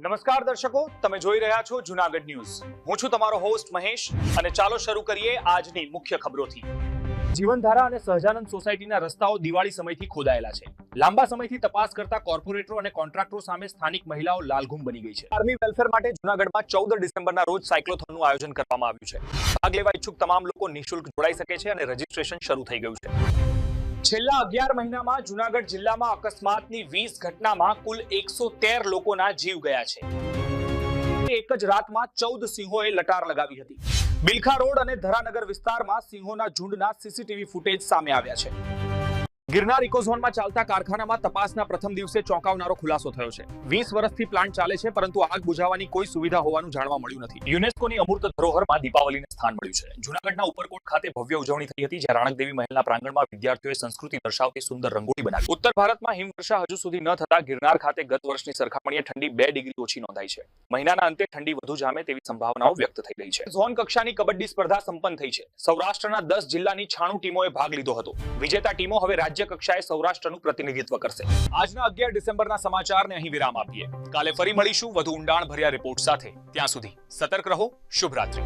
નમસ્કાર દર્શકો, તમે જોઈ રહ્યા છો જૂનાગઢ ન્યૂઝ। હું છું તમારો હોસ્ટ મહેશ અને ચાલો શરૂ કરીએ આજની મુખ્ય ખબરોથી। જીવનધારા અને સહજાનંદ સોસાયટીના રસ્તાઓ દિવાળી સમયથી ખોદાયેલા છે। લાંબા સમયથી તપાસ કરતા કોર્પોરેટરો અને કોન્ટ્રાક્ટરો સામે સ્થાનિક મહિલાઓ લાલઘુમ બની ગઈ છે। આર્મી વેલફેર માટે જૂનાગઢમાં 14 ડિસેમ્બરના રોજ સાયક્લોથોનનું આયોજન કરવામાં આવ્યું છે। ભાગ લેવા ઈચ્છુક તમામ લોકો નિઃશુલ્ક જોડાઈ શકે છે અને રજીસ્ટ્રેશન શરૂ થઈ ગયું છે। છેલ્લા 11 મહિનામાં જૂનાગઢ જિલ્લામાં અકસ્માતની 20 ઘટનામાં કુલ 113 લોકોના જીવ ગયા છે। એક જ રાતમાં 14 સિંહોએ લટાર લગાવી હતી। બિલખા રોડ અને ધરાનગર વિસ્તારમાં સિંહોના ઝુંડના સીસીટીવી ફૂટેજ સામે આવ્યા છે। ગિરનાર ઇકોઝોનમાં ચાલતા કારખાનામાં તપાસના પ્રથમ દિવસે ચોંકાવનારો ખુલાસો થયો છે। 20 વર્ષથી પ્લાન્ટ ચાલે છે, પરંતુ આગ બુઝાવવાની કોઈ સુવિધા હોવાનું જાણવા મળ્યું નથી। યુનેસ્કોની અમૂર્ત ધરોહરમાં દીપાવલીને સ્થાન મળ્યું છે। જૂનાગઢના ઉપરકોટ ખાતે ભવ્ય ઉજવણી થઈ હતી, જ્યાં રાણકદેવી મહેલના પ્રાંગણમાં વિદ્યાર્થીઓએ સંસ્કૃતિ દર્શાવતી સુંદર રંગોળી બનાવી। ઉત્તર ભારતમાં હિમવર્ષા હજુ સુધી ન થતા ગિરનાર ખાતે ગત વર્ષની સરખામણીએ ઠંડી 2 ડિગ્રી ઓછી નોંધાઈ છે। મહિનાના અંતે ઠંડી વધુ જામે તેવી સંભાવનાઓ વ્યક્ત થઈ રહી છે। ઝોન કક્ષાની કબડ્ડી સ્પર્ધા સંપન્ન થઈ છે। સૌરાષ્ટ્રના 10 જિલ્લાની 96 ટીમોએ ભાગ લીધો હતો। વિજેતા ટીમો હવે રાજ્ય કક્ષાએ સૌરાષ્ટ્રનું પ્રતિનિધિત્વ કરશે। આજના 11 ડિસેમ્બરના સમાચારને અહીં વિરામ આપીએ। કાલે ફરી મળીશું વધુ ઊંડાણ ભર્યા રિપોર્ટ સાથે। ત્યાં સુધી સતર્ક રહો। શુભ રાત્રિ।